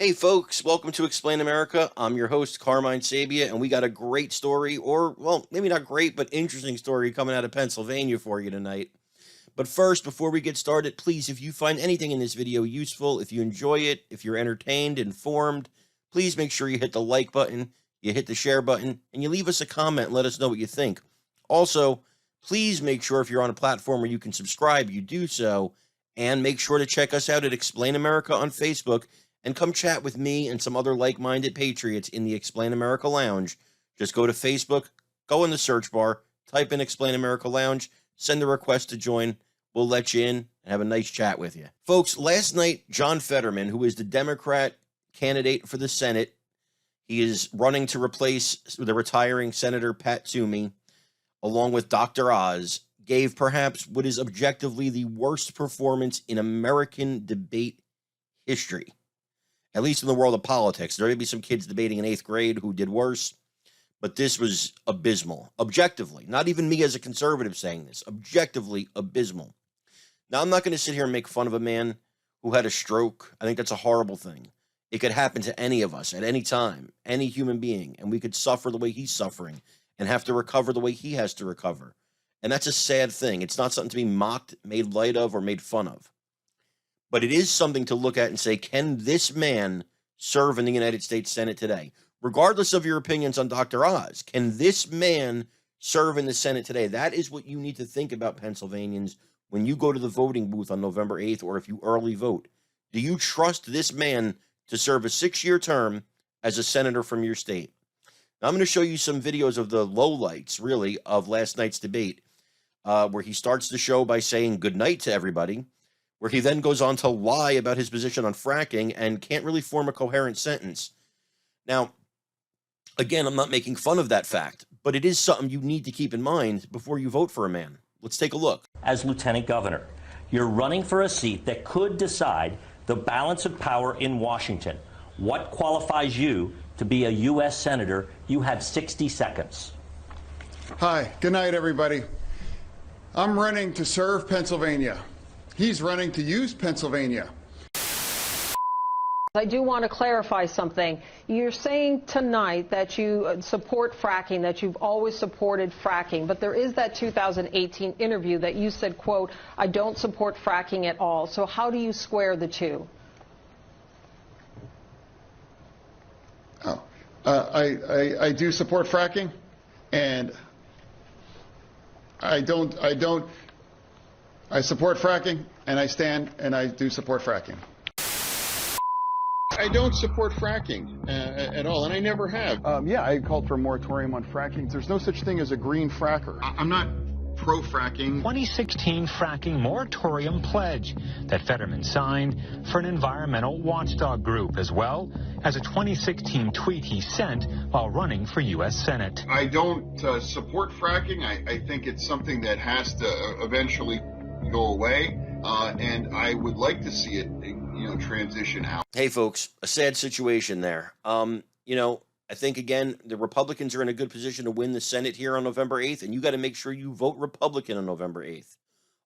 Hey folks, welcome to Explain America. I'm your host, Carmine Sabia, and we got a great story, or, well, maybe not great, but interesting story coming out of Pennsylvania for you tonight. But first, before we get started, please, if you find anything in this video useful, if you enjoy it, if you're entertained, informed, please make sure you hit the like button, you hit the share button, and you leave us a comment and let us know what you think. Also, please make sure if you're on a platform where you can subscribe, you do so, and make sure to check us out at Explain America on Facebook and come chat with me and some other like-minded patriots in the Explain America Lounge. Just go to Facebook, go in the search bar, type in Explain America Lounge, send a request to join. We'll let you in and have a nice chat with you. Folks, last night, John Fetterman, who is the Democrat candidate for the Senate, he is running to replace the retiring Senator Pat Toomey, along with Dr. Oz, gave perhaps what is objectively the worst performance in American debate history, at least in the world of politics. There may be some kids debating in 8th grade who did worse, but this was abysmal. Objectively, not even me as a conservative saying this, objectively abysmal. Now, I'm not going to sit here and make fun of a man who had a stroke. I think that's a horrible thing. It could happen to any of us at any time, any human being, and we could suffer the way he's suffering and have to recover the way he has to recover. And that's a sad thing. It's not something to be mocked, made light of, or made fun of. But it is something to look at and say, can this man serve in the United States Senate today? Regardless of your opinions on Dr. Oz, can this man serve in the Senate today? That is what you need to think about, Pennsylvanians, when you go to the voting booth on November 8th, or if you early vote. Do you trust this man to serve a 6-year term as a senator from your state? Now, I'm going to show you some videos of the lowlights, really, of last night's debate, where he starts the show by saying good night to everybody, where he then goes on to lie about his position on fracking and can't really form a coherent sentence. Now, again, I'm not making fun of that fact, but it is something you need to keep in mind before you vote for a man. Let's take a look. As lieutenant governor, you're running for a seat that could decide the balance of power in Washington. What qualifies you to be a U.S. senator? You have 60 seconds. Hi, good night, everybody. I'm running to serve Pennsylvania. He's running to use Pennsylvania. I do want to clarify something. You're saying tonight that you support fracking, that you've always supported fracking, but there is that 2018 interview that you said, quote, I don't support fracking at all. So how do you square the two? I do support fracking, and I support fracking, and I stand and I do support fracking. I don't support fracking at all, and I never have. Yeah, I called for a moratorium on fracking. There's no such thing as a green fracker. I'm not pro-fracking. 2016 fracking moratorium pledge that Fetterman signed for an environmental watchdog group, as well as a 2016 tweet he sent while running for U.S. Senate. I don't support fracking. I think it's something that has to eventually go away, and I would like to see it, transition out. Hey, folks, a sad situation there. I think, again, the Republicans are in a good position to win the Senate here on November 8th, and you got to make sure you vote Republican on November 8th.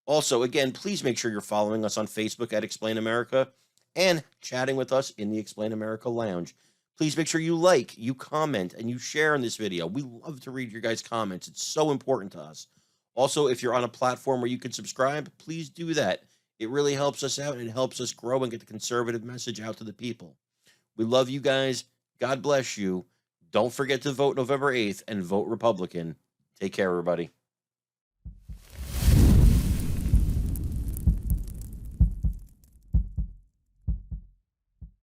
Also, again, please make sure you're following us on Facebook at Explain America and chatting with us in the Explain America Lounge. Please make sure you like, you comment, and you share in this video. We love to read your guys' comments. It's so important to us. Also, if you're on a platform where you can subscribe, please do that. It really helps us out, and it helps us grow and get the conservative message out to the people. We love you guys. God bless you. Don't forget to vote November 8th and vote Republican. Take care, everybody.